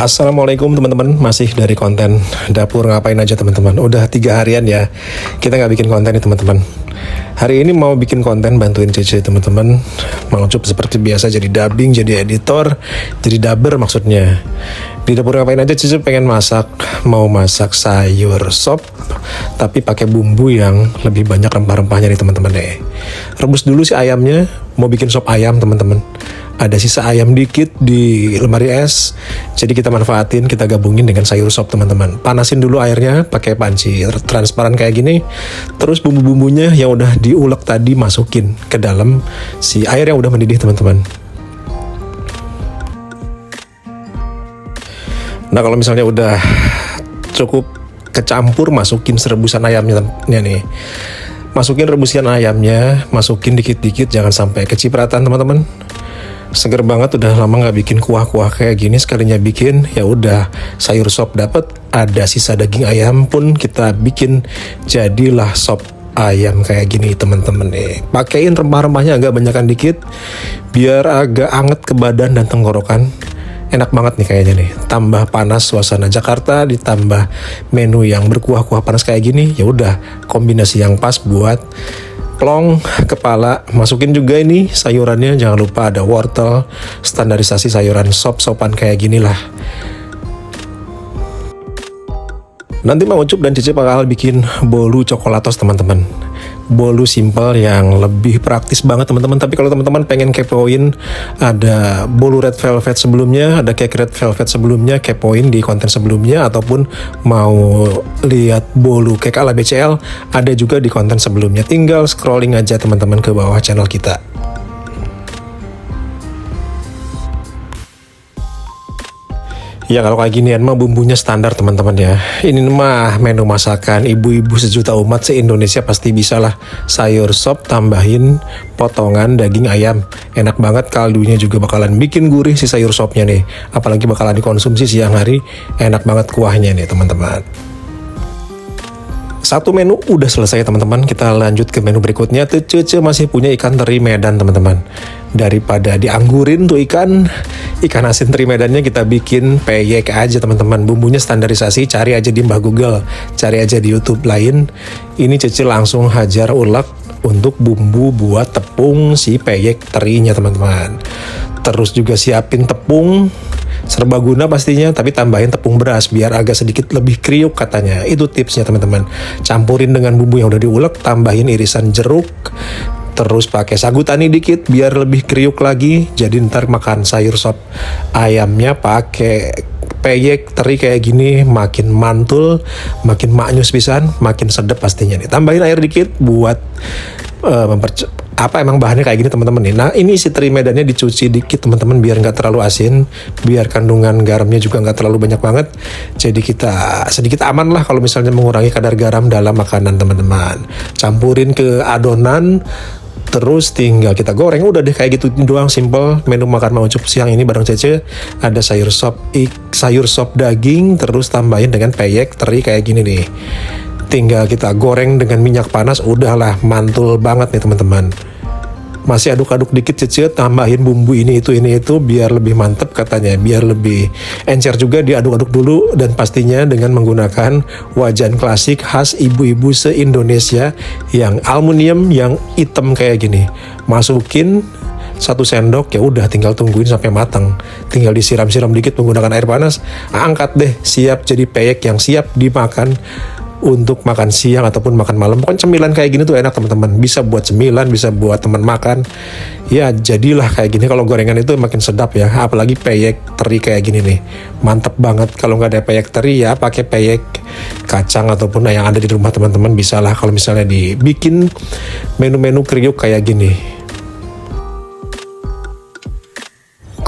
Assalamualaikum teman-teman, masih dari konten dapur ngapain aja teman-teman. Udah 3 harian ya kita nggak bikin konten nih teman-teman. Hari ini mau bikin konten bantuin Cece teman-teman. Mang Ucup seperti biasa jadi dubbing, jadi editor, jadi dubber maksudnya. Di dapur ngapain aja Cece pengen mau masak sayur sop tapi pakai bumbu yang lebih banyak rempah-rempahnya nih teman-teman deh. Rebus dulu si ayamnya, mau bikin sop ayam teman-teman. Ada sisa ayam dikit di lemari es, jadi kita manfaatin, kita gabungin dengan sayur sop teman-teman. Panasin dulu airnya pakai panci transparan kayak gini, terus bumbu-bumbunya yang udah diulek tadi masukin ke dalam si air yang udah mendidih teman-teman. Nah kalau misalnya udah cukup kecampur, masukin serebusan ayamnya nih. Masukin rebusan ayamnya, masukin dikit-dikit, jangan sampai kecipratan teman-teman. Seger banget, udah lama nggak bikin kuah-kuah kayak gini, sekalinya bikin ya udah sayur sop dapet, ada sisa daging ayam pun kita bikin, jadilah sop ayam kayak gini teman-teman nih. Pakein rempah-rempahnya agak banyakan dikit biar agak anget ke badan dan tenggorokan. Enak banget nih kayaknya nih. Tambah panas suasana Jakarta, ditambah menu yang berkuah-kuah panas kayak gini, ya udah kombinasi yang pas buat plong kepala. Masukin juga ini sayurannya, jangan lupa ada wortel, standarisasi sayuran sop-sopan kayak gini lah. Nanti Mang Ucup dan Cece bakal bikin bolu coklatos teman-teman. Bolu simple yang lebih praktis banget teman-teman. Tapi kalau teman-teman pengen kepoin, ada bolu red velvet sebelumnya, ada cake red velvet sebelumnya, kepoin di konten sebelumnya, ataupun mau lihat bolu cake ala BCL, ada juga di konten sebelumnya. Tinggal scrolling aja teman-teman ke bawah channel kita. Ya kalau kayak ginian mah bumbunya standar teman-teman ya. Ini mah menu masakan ibu-ibu sejuta umat se-Indonesia pasti bisa lah. Sayur sop tambahin potongan daging ayam. Enak banget, kaldunya juga bakalan bikin gurih si sayur sopnya nih. Apalagi bakalan dikonsumsi siang hari, enak banget kuahnya nih teman-teman. Satu menu udah selesai teman-teman, kita lanjut ke menu berikutnya. Tuh Cece masih punya ikan teri Medan teman-teman. Daripada dianggurin tuh ikan asin teri Medannya, kita bikin peyek aja teman-teman. Bumbunya standarisasi, cari aja di Mbah Google, cari aja di YouTube lain. Ini Cece langsung hajar ulek untuk bumbu buat tepung si peyek terinya teman-teman. Terus juga siapin tepung serbaguna pastinya, tapi tambahin tepung beras biar agak sedikit lebih kriuk katanya. Itu tipsnya teman-teman. Campurin dengan bumbu yang udah diulek, tambahin irisan jeruk, terus pakai sagu tani dikit biar lebih kriuk lagi. Jadi ntar makan sayur sop ayamnya pakai peyek teri kayak gini makin mantul, makin maknyus pisan, makin sedap pastinya nih. Tambahin air dikit buat emang bahannya kayak gini teman-teman nih. Nah ini si teri Medannya dicuci dikit teman-teman biar nggak terlalu asin, biar kandungan garamnya juga nggak terlalu banyak banget. Jadi kita sedikit aman lah kalau misalnya mengurangi kadar garam dalam makanan teman-teman. Campurin ke adonan, terus tinggal kita goreng. Udah deh kayak gitu doang, simple menu makan Mang Ucup siang ini bareng Cece. Ada sayur sop daging, terus tambahin dengan peyek teri kayak gini nih. Tinggal kita goreng dengan minyak panas, udahlah mantul banget nih teman-teman. Masih aduk-aduk dikit Cece, tambahin bumbu ini itu biar lebih mantep katanya, biar lebih encer juga. Diaduk-aduk dulu dan pastinya dengan menggunakan wajan klasik khas ibu-ibu se-Indonesia yang aluminium yang hitam kayak gini. Masukin 1 sendok, ya udah tinggal tungguin sampai matang. Tinggal disiram-siram dikit menggunakan air panas, angkat deh, siap jadi peyek yang siap dimakan untuk makan siang ataupun makan malam. Pokoknya cemilan kayak gini tuh enak teman-teman. Bisa buat cemilan, bisa buat teman makan. Ya jadilah kayak gini. Kalau gorengan itu makin sedap ya. Apalagi peyek teri kayak gini nih. Mantep banget. Kalau nggak ada peyek teri ya pakai peyek kacang ataupun yang ada di rumah teman-teman bisa lah. Kalau misalnya dibikin menu-menu kriuk kayak gini.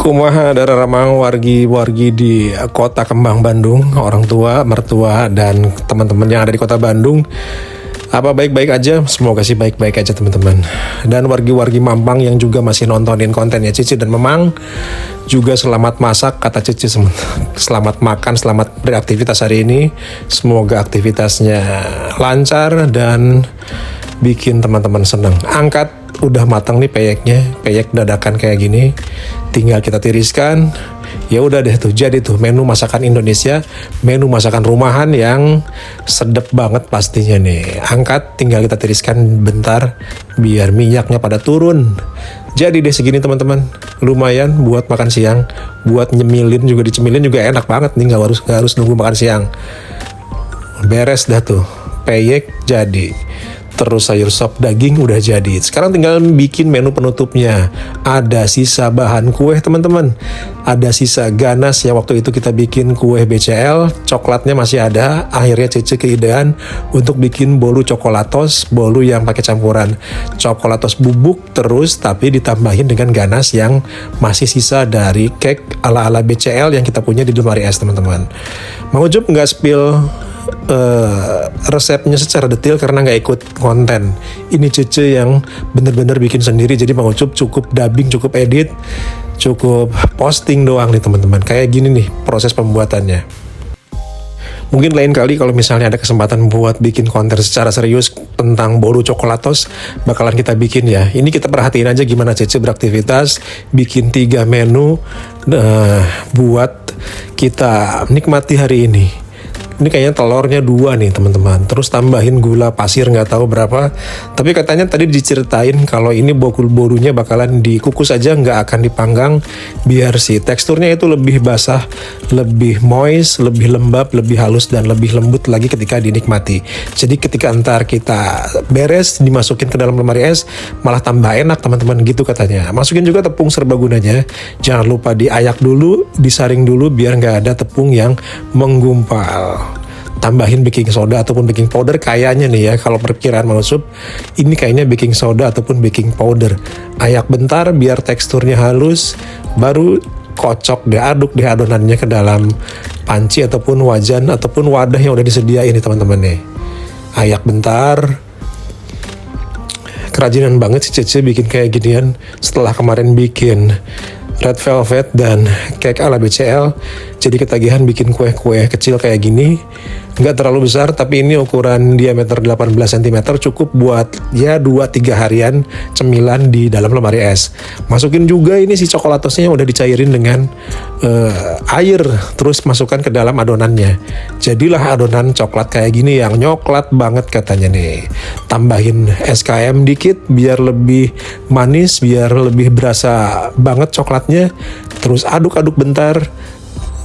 Kumaha Dararamang wargi di kota Kembang Bandung, orang tua, mertua, dan teman-teman yang ada di kota Bandung. Apa baik-baik aja? Semoga sih baik-baik aja teman-teman. Dan wargi-wargi Mampang yang juga masih nontonin kontennya Cici dan Memang, juga selamat masak kata Cici. Selamat makan, selamat beraktivitas hari ini. Semoga aktivitasnya lancar dan bikin teman-teman senang. Angkat udah matang nih peyeknya, peyek dadakan kayak gini, tinggal kita tiriskan. Ya udah deh tuh, jadi tuh menu masakan Indonesia, menu masakan rumahan yang sedep banget pastinya nih. Angkat, tinggal kita tiriskan bentar biar minyaknya pada turun. Jadi deh segini teman-teman, lumayan buat makan siang, buat nyemilin juga, dicemilin juga enak banget nih, nggak harus nunggu makan siang. Beres dah tuh, peyek jadi. Terus sayur sop daging udah jadi. Sekarang tinggal bikin menu penutupnya. Ada sisa bahan kue teman-teman. Ada sisa ganas yang waktu itu kita bikin kue BCL. Coklatnya masih ada. Akhirnya Cece keidean untuk bikin bolu coklatos. Bolu yang pakai campuran coklatos bubuk terus tapi ditambahin dengan ganas yang masih sisa dari cake ala-ala BCL yang kita punya di lemari es teman-teman. Mang Ucup nggak spill resepnya secara detail karena nggak ikut konten. Ini Cece yang bener-bener bikin sendiri, jadi Mang Ucup cukup dubbing, cukup edit, cukup posting doang nih teman-teman. Kayak gini nih proses pembuatannya. Mungkin lain kali kalau misalnya ada kesempatan buat bikin konten secara serius tentang bolu coklatos, bakalan kita bikin ya. Ini kita perhatiin aja gimana Cece beraktivitas, bikin 3 menu buat kita nikmati hari ini. Ini kayaknya telurnya 2 nih teman-teman. Terus tambahin gula pasir nggak tahu berapa. Tapi katanya tadi diceritain kalau ini bolunya bakalan dikukus aja, nggak akan dipanggang, biar si teksturnya itu lebih basah, lebih moist, lebih lembab, lebih halus dan lebih lembut lagi ketika dinikmati. Jadi ketika ntar kita beres dimasukin ke dalam lemari es, malah tambah enak teman-teman gitu katanya. Masukin juga tepung serbagunanya. Jangan lupa diayak dulu, disaring dulu biar nggak ada tepung yang menggumpal. Tambahin baking soda ataupun baking powder kayaknya nih ya, kalau perkiraan Mang Ucup ini kayaknya baking soda ataupun baking powder. Ayak bentar biar teksturnya halus, baru kocok deh, aduk deh adonannya ke dalam panci ataupun wajan ataupun wadah yang udah disediain nih teman-teman nih. Ayak bentar. Kerajinan banget si Cece bikin kayak ginian setelah kemarin bikin red velvet dan cake ala BCL. Jadi ketagihan bikin kue-kue kecil kayak gini. Nggak terlalu besar tapi ini ukuran diameter 18 cm cukup buat ya 2-3 harian cemilan di dalam lemari es. Masukin juga ini si coklatosnya yang udah dicairin dengan air, terus masukkan ke dalam adonannya. Jadilah adonan coklat kayak gini yang nyoklat banget katanya nih. Tambahin SKM dikit biar lebih manis, biar lebih berasa banget coklatnya. Terus aduk-aduk bentar.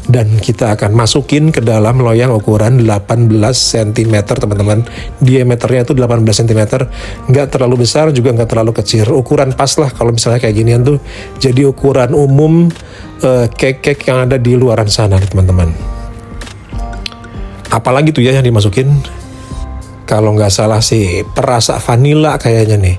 Dan kita akan masukin ke dalam loyang ukuran 18 cm teman-teman. Diameternya itu 18 cm. Nggak terlalu besar juga nggak terlalu kecil. Ukuran pas lah kalau misalnya kayak ginian tuh. Jadi ukuran umum cake-cake yang ada di luaran sana nih teman-teman. Apalagi tuh ya yang dimasukin. Kalau nggak salah sih perasa vanila kayaknya nih.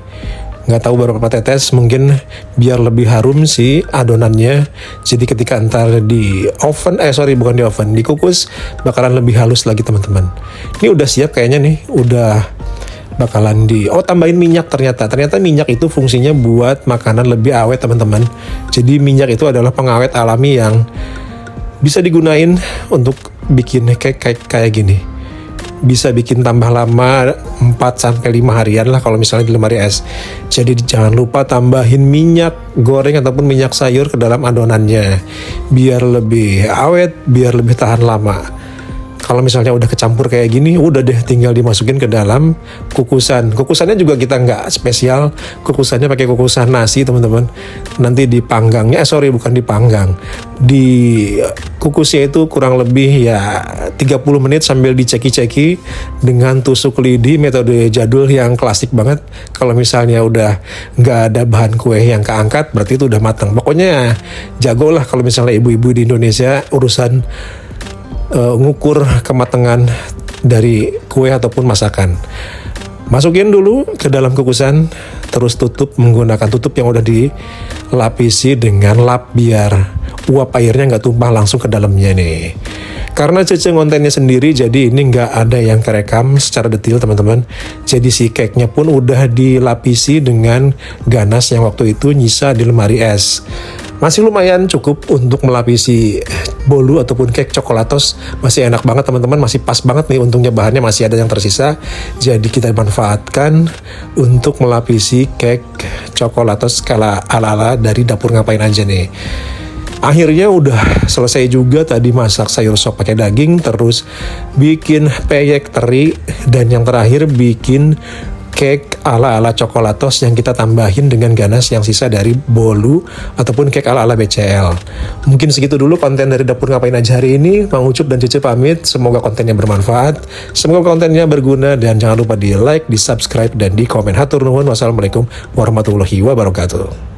Nggak tahu berapa tetes, mungkin biar lebih harum si adonannya. Jadi ketika entar di oven, bukan di oven, dikukus bakalan lebih halus lagi teman-teman. Ini udah siap kayaknya nih, udah bakalan tambahin minyak ternyata minyak itu fungsinya buat makanan lebih awet teman-teman. Jadi minyak itu adalah pengawet alami yang bisa digunain untuk bikin cake kayak gini. Bisa bikin tambah lama 4-5 harian lah kalau misalnya di lemari es. Jadi jangan lupa tambahin minyak goreng ataupun minyak sayur ke dalam adonannya biar lebih awet, biar lebih tahan lama. Kalau misalnya udah kecampur kayak gini, udah deh tinggal dimasukin ke dalam kukusan. Kukusannya juga kita nggak spesial, kukusannya pakai kukusan nasi teman-teman. Nanti dipanggangnya, bukan dipanggang, di kukusnya itu kurang lebih ya 30 menit sambil diceki-ceki dengan tusuk lidi, metode jadul yang klasik banget. Kalau misalnya udah nggak ada bahan kue yang keangkat, berarti itu udah matang. Pokoknya jago lah kalau misalnya ibu-ibu di Indonesia urusan ngukur kematangan dari kue ataupun masakan. Masukin dulu ke dalam kukusan, terus tutup menggunakan tutup yang udah dilapisi dengan lap biar uap airnya nggak tumpah langsung ke dalamnya nih. Karena Cece ngontennya sendiri, jadi ini nggak ada yang kerekam secara detail teman-teman. Jadi si cake-nya pun udah dilapisi dengan ganas yang waktu itu nyisa di lemari es. Masih lumayan cukup untuk melapisi bolu ataupun cake coklatos. Masih enak banget teman-teman, masih pas banget nih, untungnya bahannya masih ada yang tersisa. Jadi kita manfaatkan untuk melapisi cake coklatos ala-ala dari dapur ngapain aja nih. Akhirnya udah selesai juga tadi masak sayur sop pakai daging, terus bikin peyek teri, dan yang terakhir bikin cake ala-ala coklatos yang kita tambahin dengan ganas yang sisa dari bolu ataupun cake ala-ala BCL. Mungkin segitu dulu konten dari Dapur Ngapain Aja hari ini. Mang Ucup dan Cece pamit. Semoga kontennya bermanfaat, semoga kontennya berguna, dan jangan lupa di like, di subscribe, dan di komen. Hatur nuhun. Wassalamualaikum warahmatullahi wabarakatuh.